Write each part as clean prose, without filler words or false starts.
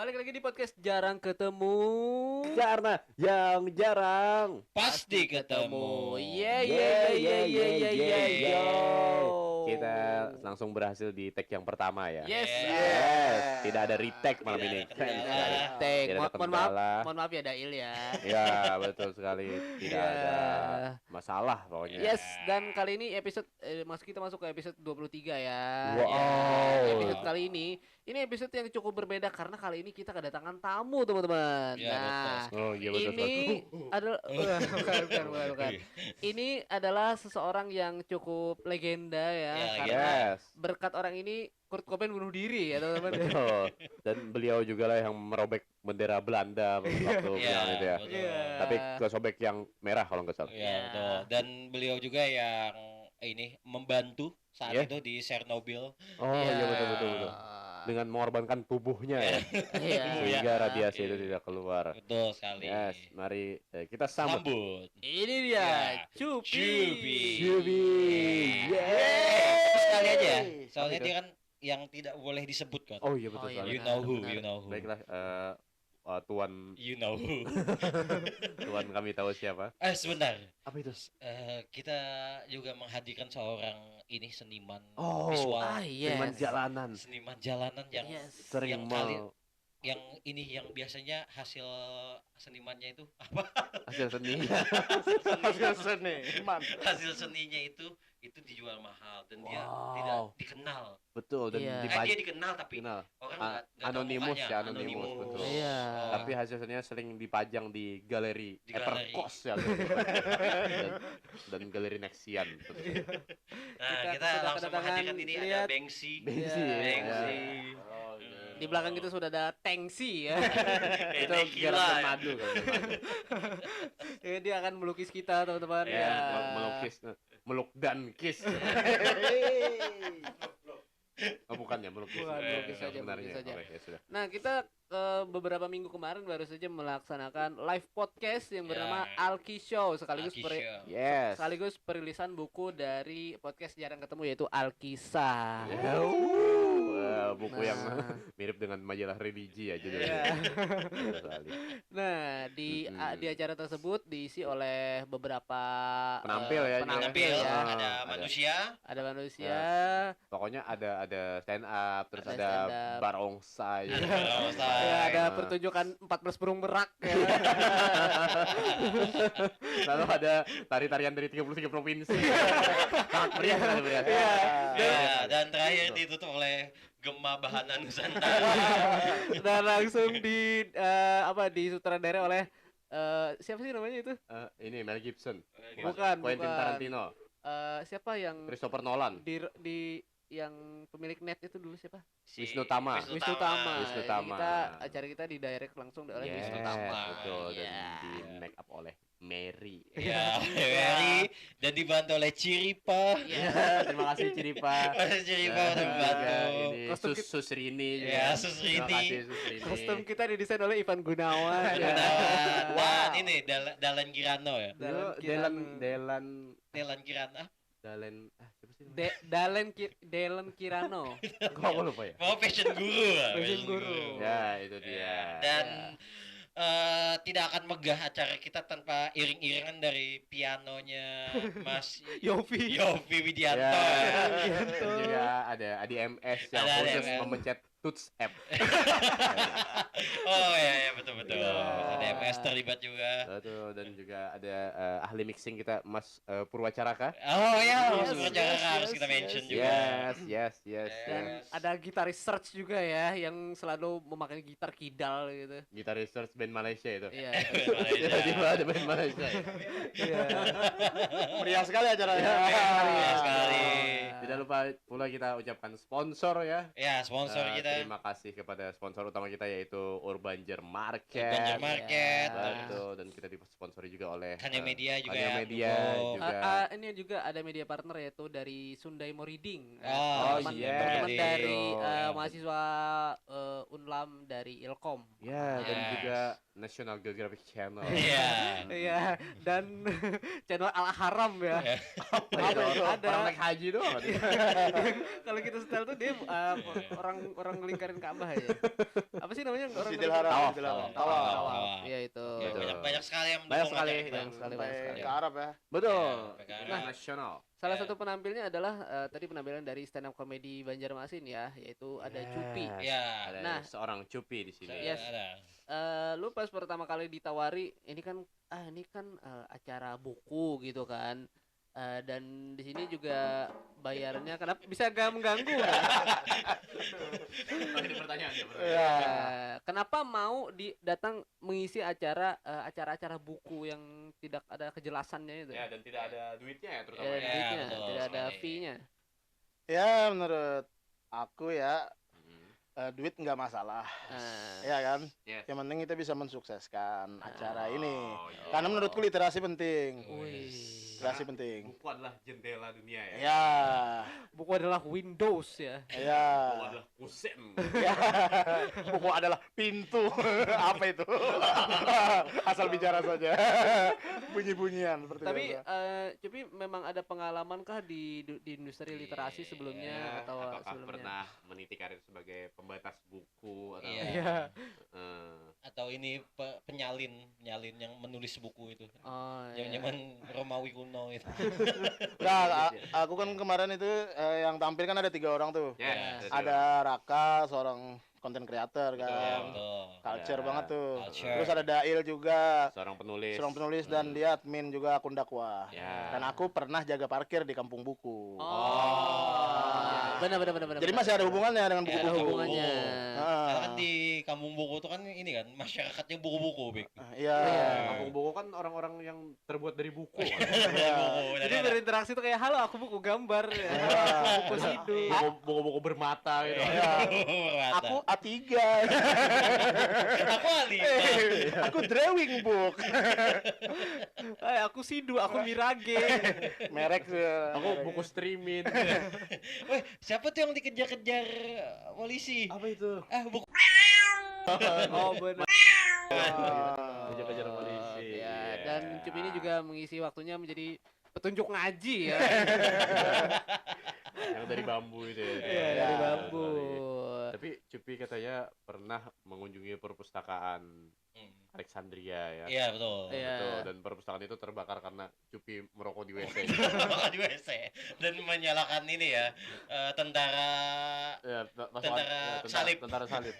Balik lagi di podcast Jarang Ketemu. Karena yang jarang Pasti ketemu. Yo. kita langsung berhasil di tag yang pertama ya. Yes. Tidak ada retake malam ini. Tidak ada Keren kendala. sekali. Take. Tidak ada Mohon maaf, kendala. mohon maaf ya Dail ya. Ya betul sekali. Tidak Ya. ada masalah pokoknya. Yes, dan kali ini kita masuk ke episode 23 ya. Wow. Ya, episode kali ini episode yang cukup berbeda karena kali ini kita kedatangan tamu, teman-teman. Ya, betul. Oh iya betul. Ini adalah bukan. Ini adalah seseorang yang cukup legenda ya, Ya, karena Yes. berkat orang ini Kurt Cobain bunuh diri ya, teman-teman. Betul. Dan beliau juga lah yang merobek bendera Belanda waktu bilang itu ya. betul. Iya. Tapi kesobek yang merah kalau nggak salah. Ya, betul. Dan beliau juga yang ini membantu saat Iya. itu di Chernobyl. Oh iya betul. Dengan mengorbankan tubuhnya ya. Iya. Sehingga radiasi itu tidak keluar. Betul sekali. Yes, mari kita sambut. Sambut. Ini dia, Ya, Cupi. Jubi. Sekali aja. Soalnya dia kan yang tidak boleh disebut kan. Oh iya betul Oh, iya, sekali. You know who, benar. you know who. Baiklah, tuan You know who. tuan kami tahu siapa. Sebentar. Apa itu? Kita juga menghadirkan seorang ini seniman Oh, visual. yes. Seniman jalanan. Seniman jalanan yang Yes. Sering yang yang biasanya hasil senimannya itu apa? hasil seni. Hasil seniman. hasil seninya itu dijual mahal dan dia Wow. tidak dikenal. Betul dan Iya. Dia dikenal tapi dikenal. orang A- nggak tahu anonimus mukanya. ya, anonimus, betul. Iya. Tapi hasil seninya sering dipajang di galeri Di galeri. Everkos ya. dan galeri Nexian. Iya. Nah, Kita kita sudah langsung kedatangan, menghadirkan ini lihat. ada Banksy. Bengsi. Iya. Bengsi. Oh, iya. Di belakang kita sudah ada Tengsi ya. Itu Tequila, garam dan ya. madu kan. Ya, dia akan melukis kita, teman-teman. Ya, melukis, meluk dan kiss. Oh bukan ya, melukis. Bukan, melukis saja, sebenarnya. melukis saja. Oke, ya sudah. Nah, kita beberapa minggu kemarin baru saja melaksanakan live podcast yang bernama Ya. Alki Show sekaligus Alki Show. Yes. sekaligus perilisan buku dari podcast Jarang Ketemu yaitu Alkisah. Ya, wah, buku yang Nah. mirip dengan majalah religi ya Iya. judulnya. Betul sekali. Nah, di Mm-mm. di acara tersebut diisi oleh beberapa Penampil ya, Penampil ya. ada manusia. Ada manusia, Pokoknya ada stand up, terus Ada ada stand up. barongsai. ya, ada Ah. pertunjukan 14 burung merak ya. Lalu ada tari-tarian dari 33 provinsi. Sangat meriah sekali meriah. Iya. Ya, dan terakhir ditutup oleh Gema Bahana Nusantara. Dan langsung disutradarai oleh siapa sih namanya itu? Ini Mel Gibson. Bukan, Quentin bukan. Tarantino. Siapa yang Christopher Nolan. di yang pemilik net itu dulu siapa? Wisnu Tama. Wisnu Tama. Wisnu Jadi Tama. acara kita di direct langsung oleh Yes, Wisnu Tama. betul. Dan Iya. di make up oleh Mary. Ya, Mary dan dibantu oleh Ciripa. Iya. Terima kasih Ciripa. Ciripa udah Dan membantu. juga ini Kostum Susrini. Ya, Susrini. Terima kasih Susrini. Kostum kita didesain oleh Ivan Gunawan. Ya. Wah, ini Dalan Kirano ya. Dalan Kirano. Siapa sih? Dalen Kirano. Kok aku lupa ya? Oh, fashion guru. Fashion guru. Ya, itu dia. Ya, dan tidak akan megah acara kita tanpa iring-iringan dari pianonya Mas Yofi. Yofi Widianto. Ya, dan juga ada Adi MS yang Ada khusus ADMS. memencet Tuts app. Oh ya, betul. Iya. Ada MS terlibat juga. Betul, dan juga ada ahli mixing kita Mas Purwacaraka. Oh ya, Yes, harus yes, harus yes, kita mention yes. juga. Yes. Dan ada gitaris search juga ya yang selalu memakai gitar kidal gitu. Gitaris search band Malaysia itu. Iya. Tiba-tiba ada band Malaysia. Iya. Meriah sekali acaranya. Meriah sekali. Tidak lupa pula kita ucapkan sponsor ya. Ya, sponsor kita. Terima kasih kepada sponsor utama kita yaitu Urban Market. Banjar Market. Iya. Betul, dan kita disponsori juga juga oleh Kanya Media juga Kanya ya, Media dukung. juga. Ini juga ada media partner yaitu dari Sundai Moriding. Oh, teman iya, teman Moriding. dari Ya. mahasiswa Unlam dari Ilkom. Ya, dan Yes. juga National Geographic Channel. Iya. Iya, dan channel Al Haram ya. Ya. Apa itu? Ada. Orang naik haji doang. Kalau kita setel tuh dia orang ngelingkarin Ka'bah ya. Apa sih namanya orang Masjidil ngelingkarin? Haram, Tawaf, Masjidil Haram. tawaf. Tawaf. Tawaf. Iya itu. Ya, Betul. banyak sekali yang Banyak mendukung sekali, acara kita. banyak sekali. Sampai ke Arab ya. Betul. Ya, Nah, nah, nasional. Salah Ya. satu penampilnya adalah tadi penampilan dari stand up comedy Banjarmasin ya, yaitu ada Cupi. Ya. Ada Nah. seorang Cupi di sini. Yes. Ada. Lu pas pertama kali ditawari ini kan acara buku gitu kan. Dan di sini juga bayarnya kenapa bisa gak mengganggu kan? Ini pertanyaan ya, Iya. Kenapa mau datang mengisi acara-acara buku yang tidak ada kejelasannya itu? Ya, dan tidak ada duitnya ya terutama Ya, ya. duitnya, betul tidak ada sekali. fee-nya. Ya menurut aku ya Hmm. duit nggak masalah, Nah, ya kan? Yes. Yang penting kita bisa mensukseskan acara Oh, ini. iya. Karena menurutku literasi penting. wih. Literasi penting. Buku adalah jendela dunia ya. Ya, Buku adalah Windows ya. ya. Buku adalah kusen. Ya. Buku adalah pintu. Apa itu? Asal bicara saja. Bunyi-bunyian seperti Tapi biasa. Cupi memang ada pengalaman kah di industri literasi sebelumnya Iya. atau Apakah sebelumnya? pernah meniti karir sebagai pembatas buku atau Iya. Eh, Atau ini penyalin yang menulis buku itu. Oh, iya. Zaman Romawi kuno itu. Nah, aku kan kemarin itu yang tampil kan ada 3 orang tuh. ya, Yes. Ada Raka, seorang content creator Ya, kan. betul. Culture Ada banget tuh. culture. Terus ada Dail juga, seorang penulis. seorang penulis dan dia admin juga akun dakwah. Ya. Dan aku pernah jaga parkir di kampung buku. Oh. Benar. Jadi masih ada hubungannya dengan Ya, buku-buku. ada hubungannya. Karena kan Ah, di kampung buku itu kan ini kan masyarakatnya buku-buku, Bek. iya. Kampung buku kan orang-orang yang terbuat dari buku. kan. Iya. Buku, Jadi ada- berinteraksi tuh kayak halo aku buku gambar ya. Buku sidu. Buku-buku bermata gitu. Iya. Bermata. Aku A3. Aku Ali. Aku drawing book. Aku sidu, aku mirage. Merek Aku buku streaming. Weh, siapa tuh yang dikejar-kejar polisi? Apa itu? Buku. Oh benar. Kejar-kejar polisi. Ya, Iya. dan Cup ini juga mengisi waktunya menjadi petunjuk ngaji ya. Yang dari bambu itu ya. Iya, dari dari Betul bambu. sekali. Tapi Cupi katanya pernah mengunjungi perpustakaan Alexandria ya. Iya, betul. Iya. Betul, dan perpustakaan itu terbakar karena Cupi merokok di WC. Di WC dan menyalakan ini ya tentara Ya, Tentara salib. Tentara salib.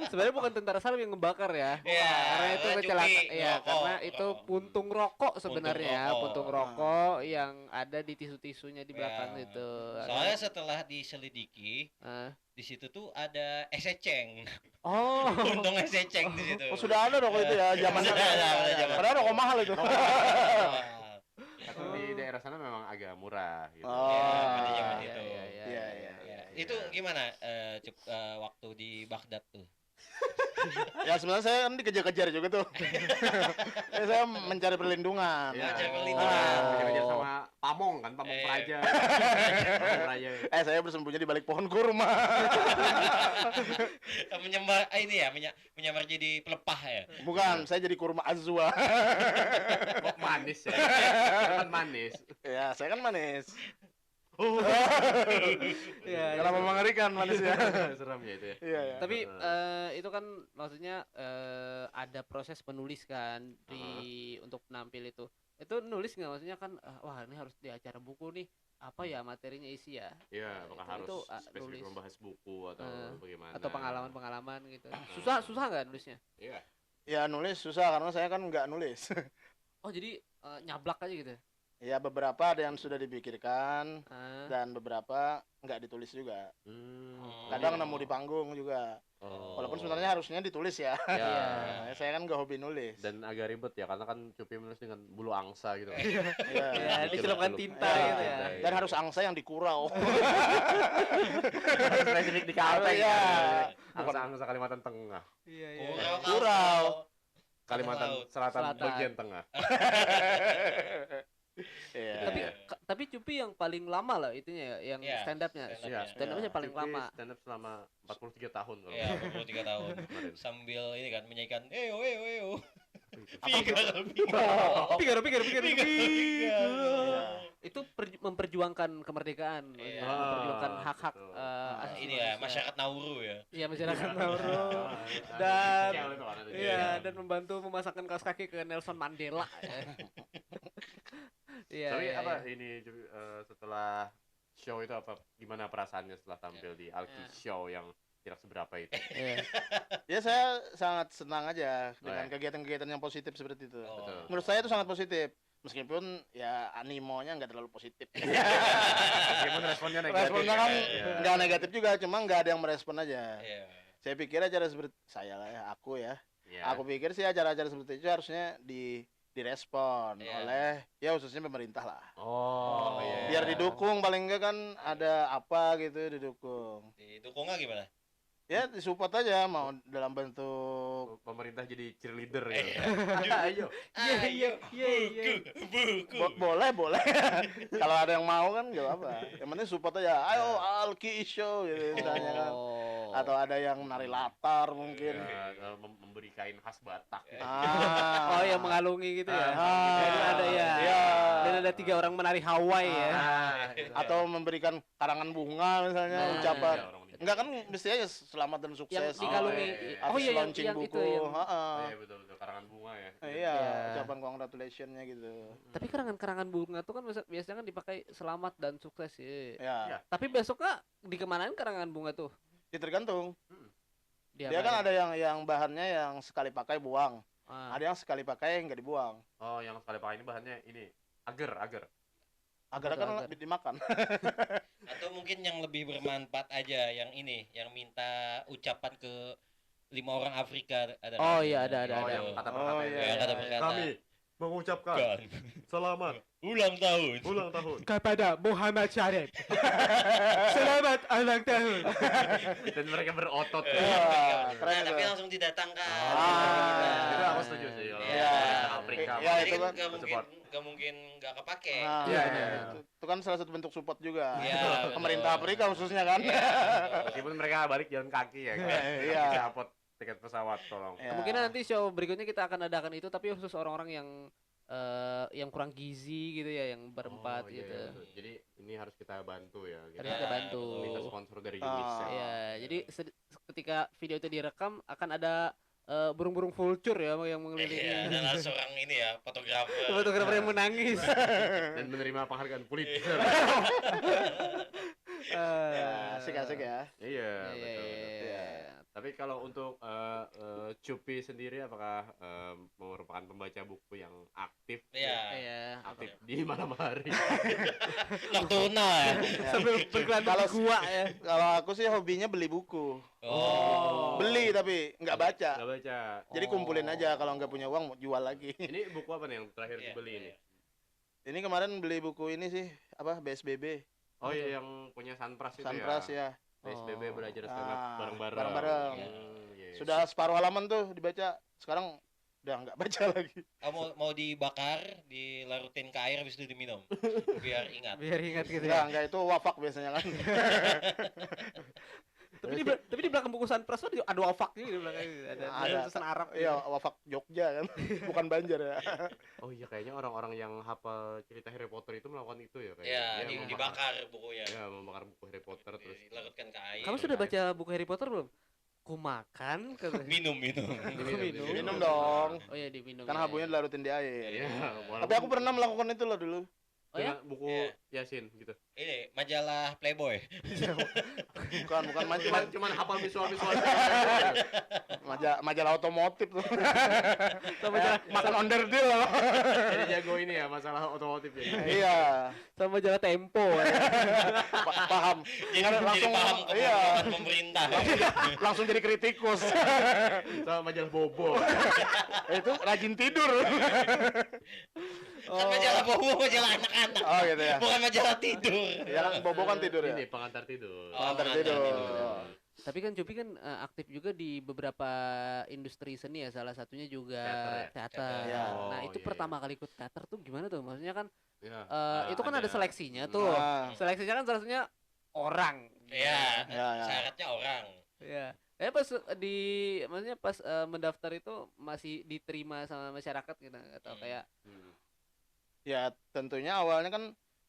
Sebenarnya bukan tentara salib yang ngebakar ya. Iya, Karena itu Cupi kecelakaan. Iya, ngerokok, karena itu ngerokok. puntung rokok sebenarnya, rokok. puntung rokok yang ada di tisu-tisunya di belakang Ya. itu. Soalnya setelah diselidiki Ah. di situ tuh ada eseceng. Oh. Untung eseceng di situ. Oh, sudah ada rokok itu ya zaman Sudah ada, zaman. Padahal rokok mahal itu. Atau di daerah sana memang agak murah gitu. Oh. Ya, pada zaman Iya, itu. iya, Iya, iya. Ya, itu gimana waktu di Baghdad tuh? Ya sebenarnya saya kan dikejar-kejar juga tuh. Saya mencari perlindungan. Ya. Mencari Ah. perlindungan. Kejar-kejar sama Pamong kan, Pamong Iya. Praja. Pamong Praja. Saya bersembunyi di balik pohon kurma. Menyamar ini ya, menyamar jadi pelepah ya. Bukan, saya jadi kurma azwa. Kok manis ya? Kan manis. Ya, saya kan manis. Iya, Kenapa mengerikan manisnya? Seram ya itu ya. Iya, ya. Tapi itu kan maksudnya ada proses penulis kan untuk penampil itu. Itu nulis nggak maksudnya kan wah ini harus di acara buku nih apa ya materinya isi ya Iya, apakah harus Itu, spesifik nulis. membahas buku atau bagaimana? atau pengalaman-pengalaman gitu. Susah nggak nulisnya? Iya. Ya nulis susah karena saya kan nggak nulis. Oh jadi nyablak aja gitu. Ya beberapa ada yang sudah dipikirkan Ah. dan beberapa nggak ditulis juga. Hmm. Kadang nemu di panggung juga. Oh. Walaupun sebenarnya harusnya ditulis ya. Ya. Saya kan nggak hobi nulis. Dan agak ribet ya karena kan Cupi menulis dengan bulu angsa gitu. Iya. Ya, dicelupkan tinta Iya. gitu ya. Dan harus angsa yang dikurau. Spesifik di Kalteng. Iya. Angsa-angsa Kalimantan Tengah. Iya Kurau. Kurau. Kalimantan Laut. Selatan Selatan. bagian tengah. Iya. Tapi Iya. tapi Cupi yang paling lama lah itunya ya, yang Iya, stand up-nya. stand up-nya. Iya, Stand up-nya paling Cupi lama. stand up selama 43 tahun kalau Iya, 43 tahun. kemarin. Sambil ini kan menyanyikan eyo. Apa itu? Figaro. Iya. Itu memperjuangkan kemerdekaan, Iya. memperjuangkan hak-hak Betul. asasi Ini ya, manusia. masyarakat Nauru ya. Iya, masyarakat Nauru. Ah, Dan- spesial itu kan, ada Iya, spesial. dan membantu memasakkan kaos kaki ke Nelson Mandela. Iya. Tapi iya, apa iya. ini setelah show itu apa gimana perasaannya setelah tampil di Alki Iya. Show yang tidak seberapa itu? Iya. Ya saya sangat senang aja dengan ya. kegiatan-kegiatan yang positif seperti itu. Oh. Betul. Menurut saya itu sangat positif. Meskipun ya animonya nggak terlalu positif. Meskipun responnya negatif. Responnya kan Iya. nggak negatif juga, cuma nggak ada yang merespon aja. Iya. Saya pikir acara seperti saya lah ya, aku ya. Iya. Aku pikir sih acara-acara seperti itu harusnya direspon Iya. oleh ya khususnya pemerintah lah. Oh, iya. Biar didukung paling enggak kan ada apa gitu didukung. Didukungnya gimana? Ya disupport aja mau dalam bentuk Pemerintah jadi cheerleader Iya. gitu. Ayo. Iya. Buku. boleh. Kalau ada yang mau kan enggak apa. Yang penting support aja. Ayo Alki Show gitu misalnya kan. Oh. Atau ada yang nari latar mungkin. Ya, memberi kain khas Batak. Gitu. Oh, yang mengalungi gitu ya. Ah, Dan ada ya. Iya. Dan ada 3 orang menari Hawaii ya. Atau memberikan karangan bunga misalnya Nah, ucapan. iya, orang wanita. Enggak kan mestinya ya selamat dan Yang sukses. dikalungi. iya, iya. Oh Habis iya, yang launching yang buku. itu yang. Heeh. Iya betul karangan bunga ya. Iya, Iya. ucapan congratulationnya gitu. Tapi karangan-karangan bunga tuh kan biasanya kan dipakai selamat dan sukses ya. Ya, Iya. Tapi besoknya dikemanain karangan bunga tuh? ya tergantung. Dia Diapain? kan ada yang bahannya yang sekali pakai buang, Ah. ada yang sekali pakai nggak dibuang. Oh, yang sekali pakai ini bahannya ini agar. Agar Betul, kan agar. dimakan. Atau mungkin yang lebih bermanfaat aja yang ini, yang minta ucapan ke 5 orang Afrika ada. Oh, iya, ada. Oh, yang kata per Oh, kata iya. Ya, kata per kata. Kami mengucapkan Kan. selamat Ulang tahun. ulang tahun. Kepada Muhammad Syarif. Selamat ulang tahun. Dan mereka berotot. Wah, keren Nah, tapi itu. langsung didatangkan. Ah, itu aku setuju sih. Kalau Iya. Afrika. Ya, Jadi itu kan kan nggak mungkin support. nggak mungkin nggak kepake. Nah, Iya, iya. itu kan salah satu bentuk support juga. Iya, betul. Pemerintah Afrika khususnya kan. Iya, betul. Meskipun mereka balik jalan kaki ya kan. Iya. Bisa upload tiket pesawat tolong. Ya. Kemungkinan nanti show berikutnya kita akan adakan itu, tapi khusus orang-orang yang kurang gizi gitu ya, yang berempat Oh, iya, gitu. iya, betul. Jadi ini harus kita bantu ya. Harus kita bantu. Minta sponsor dari Ah. UNICEF. Ya, jadi ketika video itu direkam akan ada burung-burung vulture ya yang Iya, mengelilingi. adalah seorang ini ya, fotografer. Fotografer yang menangis. Dan menerima penghargaan Pulitzer. Ya, asik-asik ya. Iya, Iya, betul. iya, betul. iya. Tapi kalau untuk Cupi sendiri apakah merupakan pembaca buku yang aktif? Iya. Iya. Aktif di malam hari. Nocturnal ya. Sambil berkelana Kalau- di gua ya. Kalau aku sih hobinya beli buku. Oh. Beli tapi nggak baca. Nggak baca. Jadi kumpulin aja, kalau nggak punya uang mau jual lagi. Ini buku apa nih yang terakhir Iya, dibeli iya. ini? Ini kemarin beli buku ini sih, apa BSBB. Oh iya yang punya Sunpras itu Sunpras ya. ya. PSBB Oh. belajar stand up Ah, bareng-bareng. bareng-bareng. Iya. Sudah separuh halaman tuh dibaca. Sekarang udah nggak baca lagi. Kamu mau dibakar, dilarutin ke air habis itu diminum. Biar ingat. Biar ingat gitu Enggak, ya. enggak, itu wafak biasanya kan. Tapi di belakang buku Sunpress tuh ada wafak juga di belakang. Ada tulisan Arab. Iya, wafak Jogja kan. Bukan Banjar ya. Oh iya kayaknya orang-orang yang hafal cerita Harry Potter itu melakukan itu ya kayaknya. Ya, Dia membakar- dibakar bukunya. Ya, membakar buku Harry Potter terus Dilarutkan ke air. Kamu sudah baca buku Harry Potter belum? Ku makan katanya. minum. Minum. Minum dong. Oh iya diminum. Kan ya. habunya dilarutin di air. Iya, Tapi aku pernah melakukan itu loh dulu. Oh ya? dengan buku Iya. Yasin gitu. Ini majalah Playboy. Bukan Cuman hafal visual-visual. majalah otomotif tuh. Sama jalan, Makan onderdil loh. Jadi jago ini ya masalah otomotif ya. Iya, sama jalan Tempo. Ya. paham. Jadi, Kan jadi langsung- paham iya. kebijakan pemerintah. Langsung jadi kritikus. Sama majalah Bobo. Itu rajin tidur. Kan majalah bobo, majalah anak-anak. Oh gitu ya. Bukan majalah tidur. Ya kan Bobo kan tidur ya. Ini pengantar tidur. Oh, Pengantar pengantar tidur. tidur. Tapi kan Cupi kan aktif juga di beberapa industri seni ya, salah satunya juga Teater ya? teater. Ya. Nah, Oh, itu iya, pertama kali ikut teater tuh gimana tuh? Maksudnya kan Ya, itu kan ada seleksinya tuh. Nah, Seleksinya kan salah satunya orang. Ya, Ya, ya. syaratnya orang. Ya. Pas maksudnya pas mendaftar itu masih diterima sama masyarakat gitu atau kayak ya tentunya awalnya kan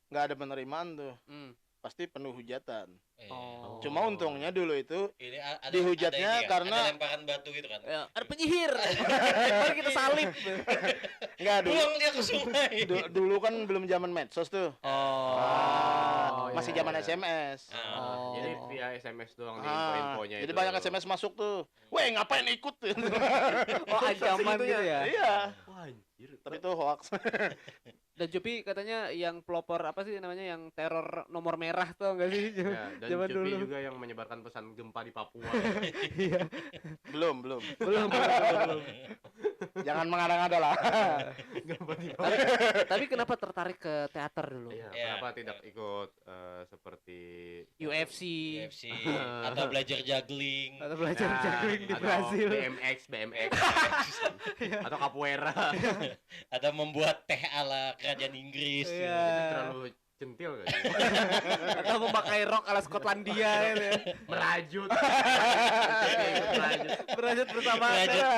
nggak ada penerimaan tuh, hmm. pasti penuh hujatan. Oh. Cuma untungnya dulu itu Ini ada dihujatnya ini kan, karena- ada lemparan batu gitu kan. Ya, ada penyihir. Mari kita salib. nggak dulu. Buang dia ke sungai. Dulu kan belum zaman medsos tuh. Oh. Masih iya, zaman iya. SMS. Oh. Jadi via SMS doang nih Ah, info-infonya jadi itu. banyak SMS masuk tuh. Weh, ngapain ikut? Oh, ancaman gitu ya. Iya. Wah, anjir. Tapi itu hoax. Dan Jupi katanya yang pelopor apa sih namanya yang teror nomor merah tuh enggak sih? Ya, dan Zaman Cupi dulu. juga yang menyebarkan pesan gempa di Papua. Iya. belum, belum. Belum. Jangan mengada-ngada lah. Gempa di Papua. Tapi kenapa tertarik ke teater dulu? Iya, Iya. kenapa tidak ikut seperti UFC UFC atau belajar juggling. atau belajar Ya, juggling di atau Brazil. BMX, atau capoeira. Atau membuat teh ala kerajaan Inggris. Iya. Itu terlalu centil kan? Atau memakai rok ala Skotlandia gitu ya. Merajut. Berlanjut bersama Merajut. Ya.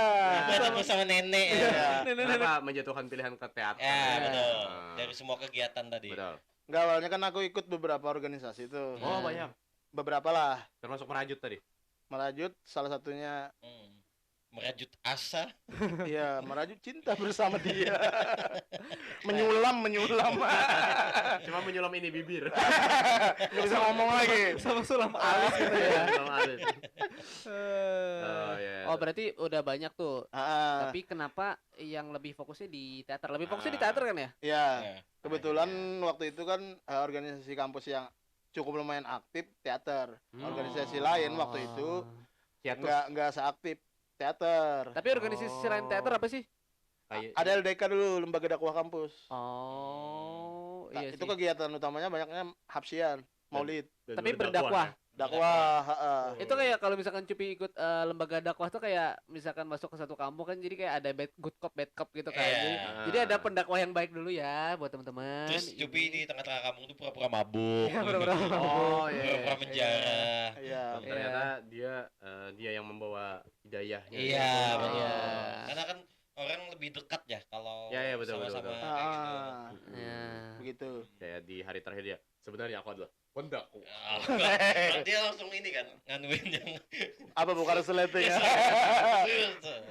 Belajar bersama nenek. Iya. Kenapa menjatuhkan pilihan ke teater? Ya, betul. Ah. Dari semua kegiatan tadi. Betul. Nggak, awalnya kan aku ikut beberapa organisasi tuh. Oh, banyak. Beberapa lah. Termasuk merajut tadi. Merajut salah satunya, Merajut asa. ya merajut cinta bersama dia. menyulam. Cuma menyulam ini bibir. Nggak bisa ngomong lagi. sama sulam alis gitu ya. Sama alis. Oh, iya. Oh, berarti udah banyak tuh. Ah, Tapi kenapa yang lebih fokusnya di teater? Lebih fokusnya di teater kan ya? ya, Ya. kebetulan waktu itu kan organisasi kampus yang cukup lumayan aktif teater. Organisasi lain waktu itu Hiatus. nggak seaktif teater. Tapi organisasi lain teater apa sih? Kayak Ada LDK dulu, lembaga dakwah kampus. Oh, Nah, iya itu sih. kegiatan utamanya banyaknya hapsian, maulid, dan Tapi berdakwah, berdakwah. ya. dakwah. Itu kayak kalau misalkan Cupi ikut lembaga dakwah tuh kayak misalkan masuk ke satu kampung kan jadi kayak ada good cop bad cop gitu kan. Iya. Jadi ada pendakwah yang baik dulu ya buat teman-teman. Terus Cupi di tengah-tengah kampung tuh pura-pura mabuk. Iya, pura-pura Oh, iya. Pura-pura menjara. Iya. Dan ternyata dia yang membawa hidayahnya. Iya, Oh, betul. iya. Karena kan orang lebih dekat ya kalau Iya, iya, betul, betul, sama-sama betul. kayak gitu. Ah, Ya. begitu. Kayak di hari terakhir dia. Sebenarnya aku adalah pendakwah. Ah, dia langsung ini kan nganuin yang Apa bukan resleting ya?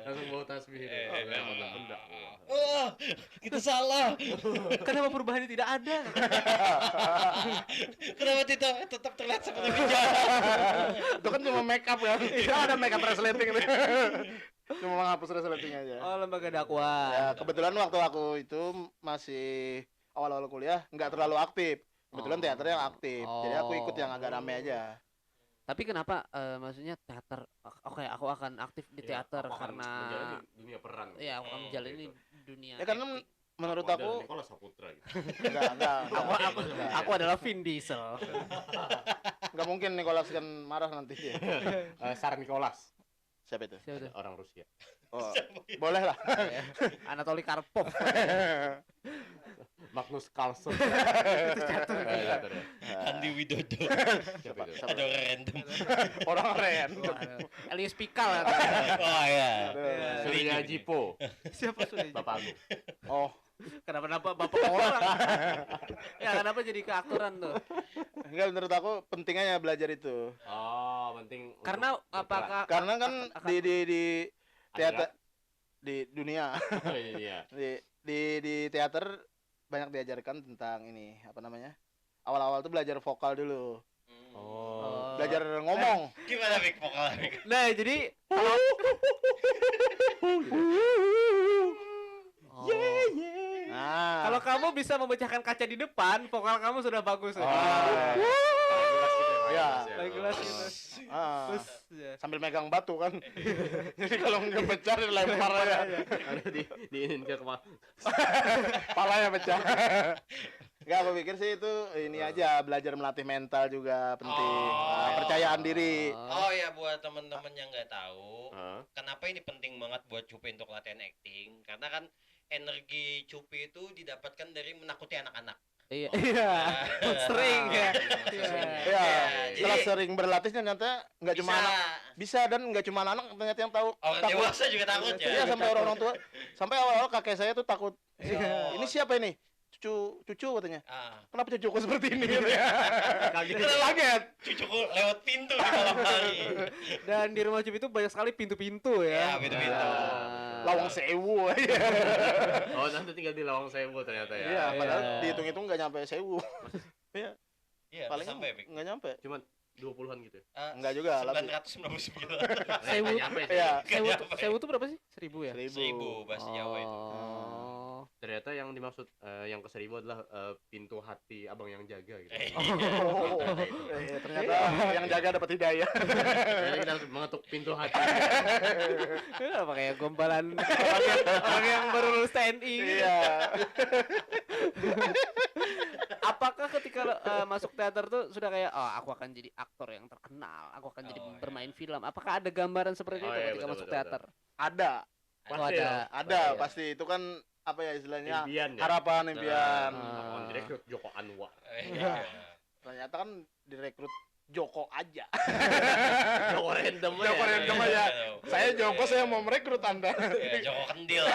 Langsung bawa tasbih. Eh, Aku adalah pendakwah. oh, kita salah. Kenapa perubahan ini tidak ada? Kenapa kita tetap terlihat seperti penjara? Itu kan cuma make up kan? Tidak ada make up resleting itu. Cuma menghapus resleting aja. Oh, lembaga dakwah. Ya, kebetulan waktu aku itu masih awal-awal kuliah, nggak terlalu aktif. Kebetulan Oh. teater yang aktif. Jadi aku ikut yang agak rame aja. Tapi kenapa maksudnya teater? Oke, aku akan aktif di Ya, teater aku akan karena menjalani dunia peran. ya aku akan menjalani gitu. dunia. Ya karena acting. menurut adalah aku Nicholas Saputra gitu. enggak. Aku adalah Vin Diesel. Enggak mungkin Nicholas kan marah nanti dia. Tsar Nicholas, Siapa itu? Siapa tuh? orang Rusia. Oh, boleh lah. Anatoly Karpov. Magnus Carlsen. Itu catur. Catur ya. Andi Widodo. Siapa itu? Ada orang random. Orang keren. Elias Pikal. Oh ya. Surya Jipo, Siapa sudah? Bapak Agung. Oh, Kenapa bapak orang? Ya kenapa jadi keaktoran tuh? enggak, menurut aku pentingnya belajar itu. Oh, penting. untuk Karena berperan. apakah Karena kan di teater Akhirat. di dunia Oh, iya. di teater banyak diajarkan tentang ini, apa namanya? Awal-awal tuh belajar vokal dulu. Oh. Belajar ngomong. Gimana Mik vokal Mik? Nah, jadi Oh. Nah. Kalau kamu bisa memecahkan kaca di depan, vokal kamu sudah bagus. Oh. Ya. Ya. Paling jelas gitu. Ah. Terus ya. Sambil megang batu kan. Jadi kalau nggak pecah dilempar aja. Diinin ke kepala. Palanya pecah. Enggak, aku pikir sih itu ini aja belajar melatih mental juga penting. Oh. Percayaan diri. Oh ya, buat teman-teman yang nggak tahu, Hah? kenapa ini penting banget buat Cupi untuk latihan acting? Karena kan energi Cupi itu didapatkan dari menakuti anak-anak. Iya. Iya. Sering ya. Iya. Ya, jadi- setelah sering berlatih ternyata nggak cuma Bisa. anak bisa dan nggak cuma anak ternyata yang tahu Orang takut. dewasa juga takut ya. Iya, sampai orang-orang tua. Sampai awal-awal kakek saya tuh takut. Oh. Ini siapa ini? Cucu katanya. Ah. Kenapa cucuku seperti ini? Kaget. Kaget. Cucuku lewat pintu di malam hari. Dan di rumah Cup itu banyak sekali pintu-pintu ya. Ya, pintu-pintu. Lawang sewu aja. Oh, nanti tinggal di Lawang Sewu ternyata ya. Iya, padahal Iya. dihitung-hitung nggak nyampe sewu. Iya, Iya, paling sampai Bik. nggak nyampe. Cuman 20-an gitu ya. Enggak juga, lebih. 999. Sewu. Nggak nyampe sih. Iya, Sewu tuh berapa sih? 1000 ya? 1000 bahasa Jawa itu. Oh. Ternyata yang dimaksud yang ke 1000 adalah pintu hati abang yang jaga gitu. Oh, ternyata yang jaga dapat hidayah. Jadi kita harus mengetuk pintu hati. Apa kayak gombalan orang yang baru lulus TNI gitu. Iya. Apakah ketika masuk teater tuh sudah kayak oh aku akan jadi aktor yang terkenal, aku akan jadi Oh, iya. bermain film. Apakah ada gambaran seperti Oh, itu iya, ketika betul, masuk betul, teater? Ada, Oh, Pasti ada. ya. ada Oh, iya. pasti itu kan apa ya istilahnya Impian ya. harapan impian. Nah. On direkrut Joko Anwar. Iya. Ternyata kan direkrut Joko aja. Joko random aja. Joko random aja. Saya Joko, saya mau merekrut Anda. Ya, Joko Kendil.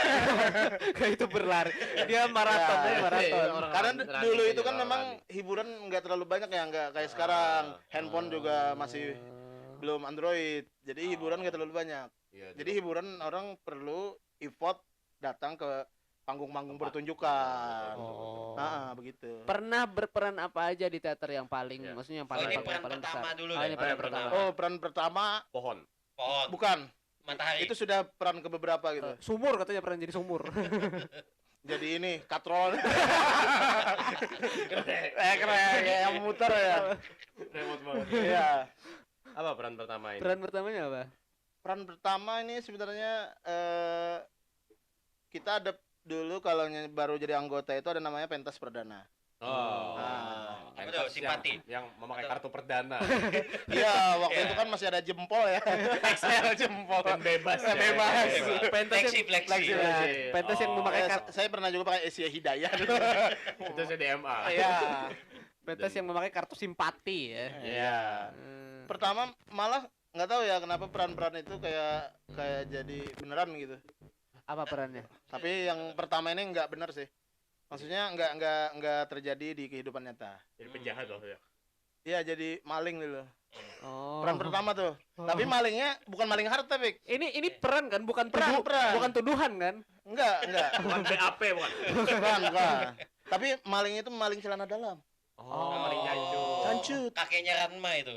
Kayak itu berlari. Dia maraton, Ya, dia iya, maraton. orang Karena running dulu aja, itu kan orang memang running. hiburan nggak terlalu banyak ya, nggak kayak sekarang. Handphone juga masih belum Android. Jadi hiburan nggak terlalu banyak. Iya, Jadi Joko. hiburan orang perlu effort datang ke panggung-panggung Tempat. pertunjukan. Oh. Begitu. Pernah berperan apa aja di teater yang paling, Iya. maksudnya yang Oh, paling ini paling, peran paling pertama besar? dulu Oh, deh. ini Oh, peran yang pertama. pertama. Oh, peran pertama Pohon. Pohon. bukan. Matahari. Itu sudah peran ke beberapa gitu. Sumur katanya pernah jadi sumur. Jadi ini katrol. Keren ya, yang muter ya. Remote banget. Iya. Apa peran pertama ini? Peran pertamanya apa? Peran pertama ini sebenarnya kita ada dulu kalau baru jadi anggota itu ada namanya pentas perdana. Oh. Ah. Apa tuh, simpati? Yang memakai Atau- kartu perdana. Iya, waktu Iya. itu kan masih ada jempol ya. XL jempol. Dan bebas. ya. Bebas. Pentas Flexi, flexi. Ya, pentas yang Oh. memakai Saya pernah juga pakai Asia Hidayah dulu. Itu CDMA. Iya. pentas yang memakai kartu simpati ya. Iya. Hmm. Pertama malah nggak tahu ya kenapa peran-peran itu kayak jadi beneran gitu. Apa perannya? Tapi yang pertama ini nggak bener sih. Maksudnya nggak terjadi di kehidupan nyata. Jadi penjahat loh ya. Iya, jadi maling dulu. Oh. Peran pertama tuh. Tapi malingnya bukan maling harta, Pik. Ini peran kan, bukan Peran, peran. bukan tuduhan kan? Enggak. Bukan BAP bukan. Bukan. Tapi maling itu maling celana dalam. Oh, maling cancut. Cancut. Kakeknya Ranma itu.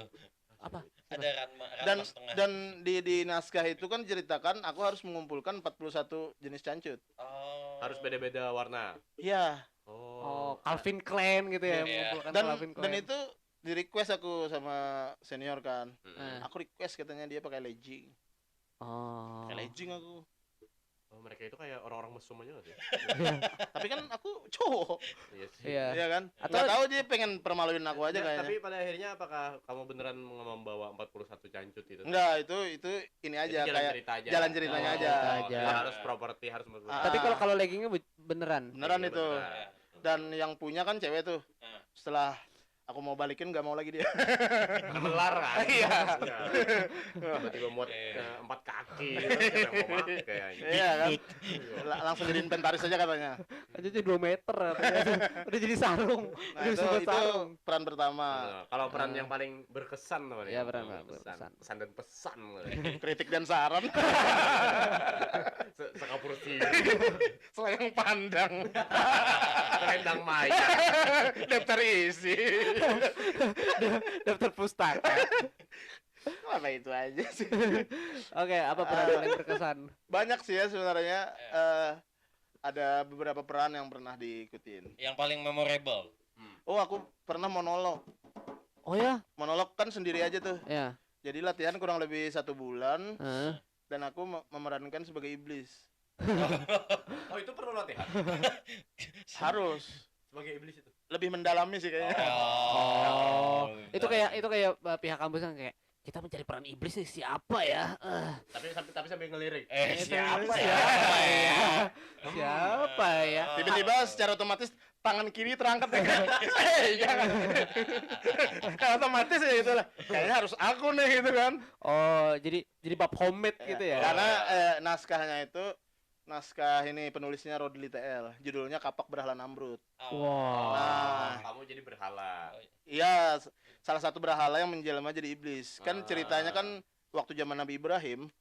Apa? Ada Ranma Dan setengah. dan di naskah itu kan ceritakan aku harus mengumpulkan 41 jenis cancut. Oh. Harus beda-beda warna. Iya. Oh, Calvin Klein gitu ya, Iya. mengumpulkan Dan Calvin Klein. dan itu di request aku sama senior kan. Eh. Aku request katanya dia pakai legging. Oh. Pakai legging aku. Oh, mereka itu kayak orang-orang mesum aja nggak sih? Tapi kan aku cowok. Iya sih. Iya. Iya kan? Atau- Nggak tahu dia pengen permaluin aku aja Nah, kayaknya. tapi pada akhirnya apakah kamu beneran membawa 41 cancut itu? Enggak, itu ini Itu aja jalan kayak cerita aja. jalan ceritanya Oh, aja. cerita aja. Nggak harus properti harus Ah. Tapi kalau leggingnya beneran. Beneran Iya, itu. beneran. Dan yang punya kan cewek tuh. Ah. Setelah aku mau balikin nggak mau lagi dia. Karena melarang. Iya. Tiba-tiba muat Iya. 4 kaki gitu, siapa yang mau pakai anjing. Iya kan? Langsung jadi inventaris aja katanya. Aja jadi 2 meter katanya. Udah jadi sarung. Nah, Udah itu, disebut itu sarung. peran pertama. Nah, kalau peran Ah. yang paling berkesan apa nih? Iya, peran Yang berkesan. Pesan dan pesan. Kritik dan saran. Sekapur sih. Selayang pandang. Rendang maya. Daftar isi. Daftar pustaka. Apa itu aja sih? Oke, apa peran paling berkesan? Banyak sih ya sebenarnya. Ada beberapa peran yang pernah diikutin. Yang paling memorable. Oh, aku pernah monolog. Oh ya? Monolog kan sendiri aja tuh. Ya. Jadi latihan kurang lebih 1 bulan Heeh. dan aku memerankan sebagai iblis. Oh, itu perlu latihan Harus. sebagai iblis itu. lebih mendalami sih kayaknya. Oh, itu kayak pihak kampus kan kayak kita mencari peran iblis nih siapa ya? Tapi sambil ngelirik. Siapa Siapa ya? Siapa ya? Tiba-tiba secara otomatis tangan kiri terangkat ya. Jangan. Kan otomatis ya gitu lah. Kayaknya harus aku nih gitu kan. Oh, jadi bab homemade gitu ya? Karena naskahnya itu naskah ini penulisnya Rodli TL. Judulnya Kapak Berhala Namrud. Wah. Nah, Kamu jadi berhala. iya, salah satu berhala yang menjelma jadi iblis. Kan Ah. ceritanya kan waktu zaman Nabi Ibrahim,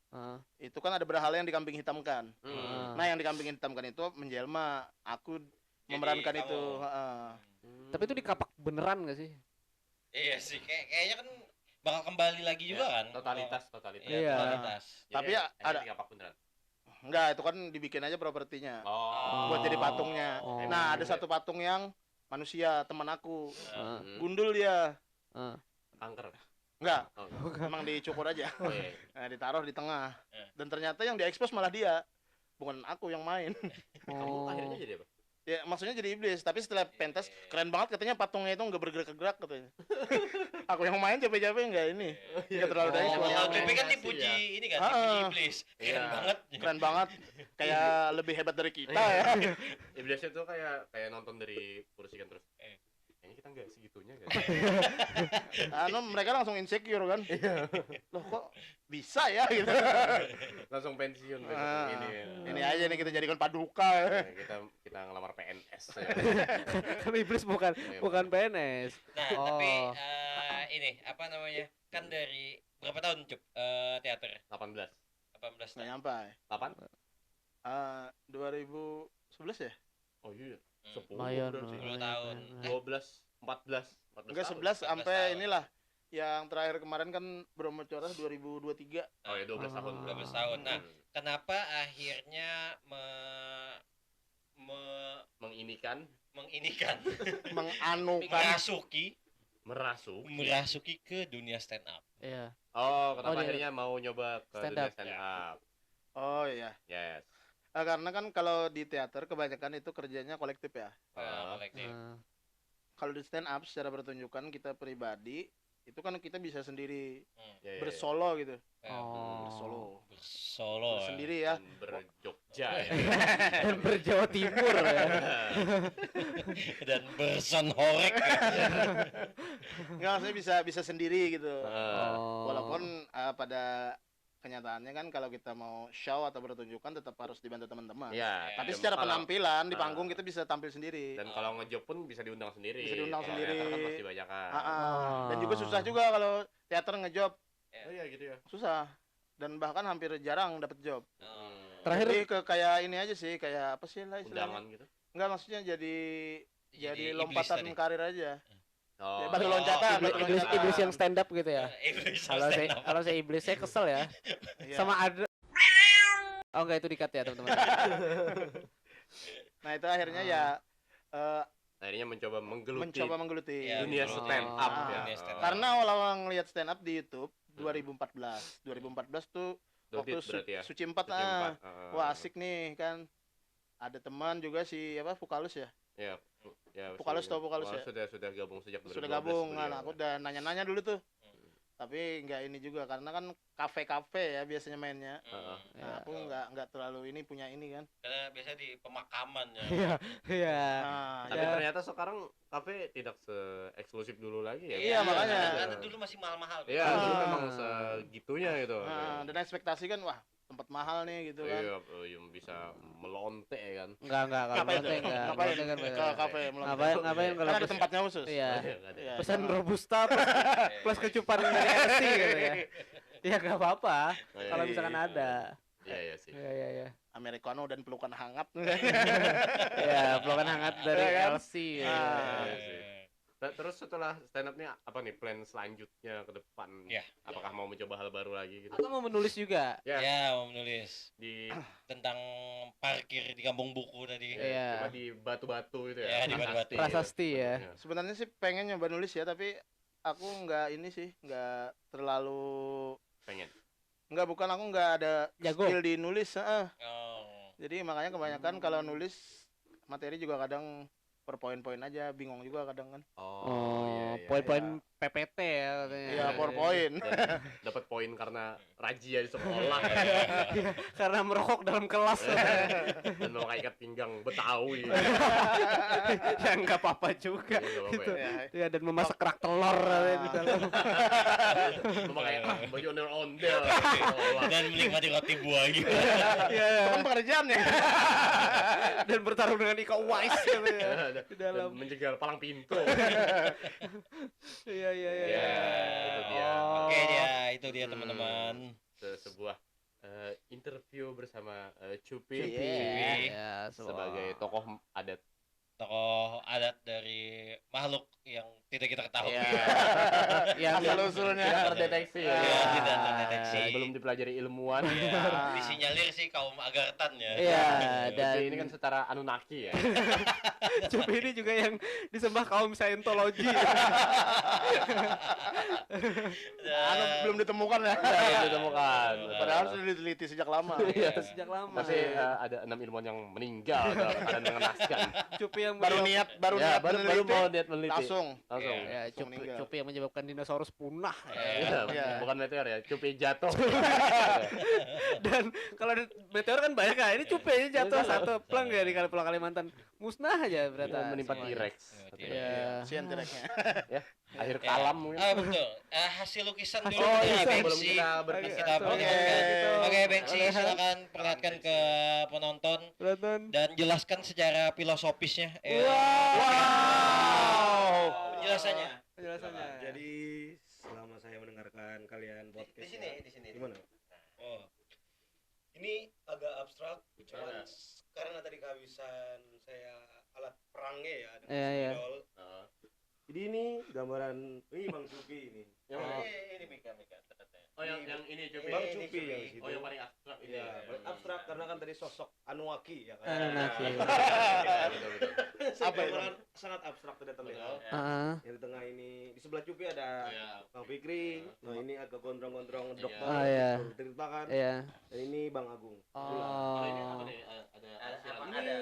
Ah, itu kan ada berhala yang dikambing hitamkan. Hmm. Nah, yang dikambing hitamkan itu menjelma. Aku memerankan kamu. itu. Heeh. Tapi itu dikapak beneran gak sih? Iya sih, kayaknya kan bakal kembali lagi juga kan. Totalitas. Iya, Iya. totalitas. Tapi ya ada- kapak beneran. Enggak, itu kan dibikin aja propertinya. Oh. Buat jadi patungnya. Oh. Nah, ada satu patung yang manusia, teman aku. Ah, Gundul dia. ah. Kanker. Enggak, Oh. emang dicukur aja. Oh, iya. Nah, ditaruh di tengah. Eh. Dan ternyata yang diekspos malah dia. Bukan aku yang main. Kamu Oh. akhirnya jadi apa? Ya, maksudnya jadi iblis. Tapi setelah pentas, keren banget katanya patungnya itu nggak bergerak-gerak katanya. Aku yang main capek-capek enggak ini. Enggak terlalu Oh. dari Sama Iya. LGP kan Iya. dipuji ini kan, Ah. dipuji iblis. Keren Iya. banget. Keren banget. Kayak lebih hebat dari kita ya. Iblis itu kayak nonton dari kursi kan terus. Kayaknya kita nggak segitunya kan. Mereka langsung insecure kan. Loh kok bisa ya gitu. Langsung pensiun besok Ah. ini. Ini aja nih kita jadikan paduka. Ya, kita ngelamar PNS. Ya. Kan iblis bukan PNS. Nah, Oh. tapi ini apa namanya? Kan dari berapa tahun Cup teater? 18. 18 Nggak tahun. nyampe. 8? 2011 ya? Oh iya. Hmm. 10 Lumayan. berarti. 10 tahun. 12, 14 Enggak, tahun. 11 sampai tahun. inilah. Yang terakhir kemarin kan Bromo Coras 2023. Oh ya 12 tahun. 12 tahun. Nah, kenapa akhirnya menginikan, menginikan Menganukan merasuki ke dunia stand up? Iya. Oh, kenapa Oh, dia- akhirnya mau nyoba ke Stand dunia up. stand up? Oh iya. Yes. Karena kan kalau di teater kebanyakan itu kerjanya kolektif ya. Kolektif. Ah. Kalau di stand up secara pertunjukan kita pribadi itu kan kita bisa sendiri Ya, ya, ya. bersolo gitu. Oh. Bersolo. Bersolo. Sendiri ya. Dan berjogja ya. Dan berjawa timur ya. Dan bersonhorek. Enggak, maksudnya bisa sendiri gitu. Oh. Walaupun pada kenyataannya kan kalau kita mau show atau pertunjukan tetap harus dibantu teman-teman. Iya. Tapi dan secara kalau- penampilan di Ah. panggung kita bisa tampil sendiri. Dan kalau ngejob pun bisa diundang sendiri. Bisa diundang Kalau sendiri. teater kan pasti banyak kan. Dan juga susah juga kalau teater ngejob, Oh iya gitu ya. susah. Dan bahkan hampir jarang dapat job. Terakhir Jadi ke kayak ini aja sih, kayak apa sih lah istilahnya? Undangan gitu. Enggak, maksudnya jadi Jadi iblis lompatan tadi. karir aja. Oh. Batu loncatan, iblis, batu iblis, loncatan. iblis yang stand up gitu ya. Iblis Kalau stand saya up. kalau saya iblis saya kesel ya. Iya. Sama ada. Oh enggak, itu di-cut ya teman-teman. Nah, itu akhirnya ya Akhirnya mencoba menggeluti mencoba menggeluti Iya, dunia betul. stand up Ah. ya. Dunia stand up. Karena awal-awal ngelihat stand up di YouTube 2014. 2014 tuh waktu berarti ya. Suci 4 Suci ah. empat. Wah, asik nih kan. Ada teman juga si apa Vokalus ya. Ya. Ya, Vokalus si- tau Vokalus ya? Sudah gabung sejak 2012 Sudah gabung kan. beliau. Aku udah nanya-nanya dulu tuh. Tapi nggak ini juga karena kan kafe-kafe ya biasanya mainnya. Heeh. Ya. Nah, aku nggak terlalu ini punya ini kan. Karena biasa di pemakaman ya. Iya, iya. Nah, Tapi Ya. ternyata sekarang kafe tidak se-eksklusif dulu lagi ya. Iya, makanya. Karena dulu masih mahal-mahal. Iya, Ah. dulu memang segitunya gitu. nah, dan ekspektasi kan wah tempat mahal nih gitu kan. Iya, yang bisa melonte kan. Enggak kalau Ngapain lonte tuh? enggak. Ngapain Lonte kan ke beda. kafe melontek? Ngapain kalau Kan ada pes- tempatnya khusus. Iya. Nggak ada. Iya. Pesan robusta plus kecupan dari LC gitu ya. Ya enggak apa-apa kalau Iya. misalkan ada. Iya, iya sih. Iya. Americano dan pelukan hangat. Ya, pelukan hangat dari Iya kan? LC. Ah. Iya sih. Terus setelah stand up nih apa nih plan selanjutnya ke depan? Ya. Apakah mau mencoba hal baru lagi gitu? Atau mau menulis juga? Ya, Ya, mau menulis di tentang parkir di kampung buku tadi. Iya. cuma di batu-batu itu ya. Ya, di batu-batu. Prasasti ya. Bentuknya. Sebenarnya sih pengen nyoba nulis ya, tapi aku nggak ini sih, nggak terlalu Pengen. bukan aku nggak ada Jago. skill di nulis. Oh. Jadi makanya kebanyakan kalau nulis materi juga kadang per poin-poin aja, bingung juga kadang kan. Oh, iya. poin-poin PPT ya katanya. Iya, per poin. Dan dapat poin karena razia di sekolah Karena merokok dalam kelas. dan memakai ikat pinggang Betawi. Ya nggak apa-apa juga. Iya, nggak apa-apa Gitu. ya. Ya, dan memasak kerak telur di dalam. Memakai baju ondel-ondel di sekolah. Dan menikmati roti buah gitu. Iya. Itu kan pekerjaannya. Dan bertarung dengan Iko Uwais gitu ya. Di Dan dalam. menjegal palang pintu. Iya. Ya, itu dia. Oh. Oke itu dia teman-teman. Sebuah interview bersama Cupi Iya, sebagai tokoh adat. Tokoh adat dari makhluk yang tidak kita ketahui. yang Asal-usulnya. Tidak terdeteksi ya. Iya, tidak terdeteksi. Dan belum dipelajari ilmuwan. Iya, disinyalir sih kaum agartan ya. Iya, Cupi dan ini kan setara Anunnaki ya. Cupi ini juga yang disembah kaum Scientology. Anu belum ditemukan ya. Belum ditemukan. Padahal sudah diteliti sejak lama. Iya, sejak lama. Masih ada 6 ilmuwan yang meninggal dalam keadaan mengenaskan. Cupi yang Baru niat Ya, baru meneliti, mau lihat meneliti. langsung. Langsung. Ya, Langsung Cupi, meninggal. Cupi yang menyebabkan dinosaurus punah. Iya, Iya. bukan meteor ya, Cupi jatuh. Dan kalau ada meteor kan banyak kan. Ini Cupi ini jatuh satu pleng ya di Pulau Kalimantan. Musnah aja berarti. Dan menimpa semuanya. T-Rex. Iya. Sian T-Rexnya. Ya, akhir Ya. kalam mungkin. Betul. Hasil lukisan dulu Oh, ya, iya, Belum Bengsi. kita Kita berpisah. perlihatkan. gitu. Oke, Bengsi silakan perlihatkan ke penonton Nonton. dan jelaskan secara filosofisnya. Wow. Penjelasannya. Penjelasannya. Jadi selama saya mendengarkan kalian podcast Di sini. gimana? Oh. Ini agak abstrak, cuman karena tadi kehabisan saya alat perangnya ya dengan Iya. spidol. Heeh. Jadi ini gambaran ini Bang Cupi ini. Yang Oh. Ini Mika. Oh, yang ini Cupi. Bang ini Cupi Cupi. yang situ. Oh, yang paling abstrak ini. Iya, paling abstrak karena kan tadi sosok Anunnaki ya kan. Anunnaki. Betul. Apa itu? gambaran sangat abstrak tidak terlihat. Heeh. Yang di tengah ini di sebelah Cupi ada Iya. Bang Fikri. Nah, ini agak gondrong-gondrong Iya. dokter. Oh, iya. Ceritakan. Iya. Dan ini Bang Agung. Oh, ini apa Oh. nih? Ada siaran. Ini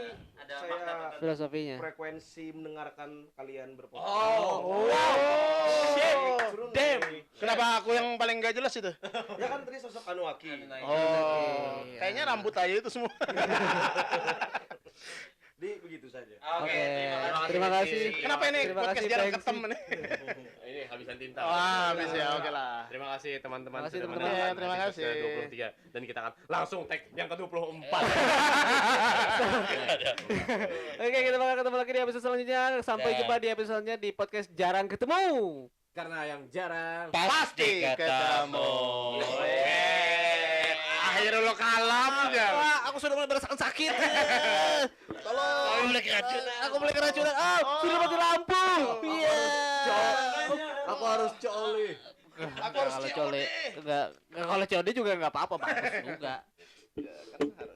saya Filosofinya. frekuensi mendengarkan kalian berpodcast. Oh. Shit. Turun Damn. nih. Kenapa aku yang paling gak jelas itu? Ya kan tadi sosok Anunnaki. Oh, Iya. kayaknya rambut aja itu semua. Jadi begitu saja. Oke. Terima kasih. Kenapa ini Terima podcast kasih, jarang Bengsi. ketemu nih? Ini habisan tinta. Wah, habis ya, oke lah. Terima kasih teman-teman Terima kasih, sudah teman-teman. menonton Terima episode kasih. ke-23 dan kita akan langsung tag yang ke-24. Oke, kita bakal ketemu lagi di episode selanjutnya. Sampai Ya. jumpa di episode selanjutnya di podcast Jarang Ketemu. Karena yang jarang Pasti ketemu. Akhirul kalam ya. Wah, aku sudah mulai merasakan sakit. Tolong. Aku mulai keracunan. Aku mulai keracunan. Sudah mati lampu. Iya. aku harus coli. Aku harus Kalau COD. cole, enggak kalau COD juga enggak apa-apa, bagus juga. Kan harus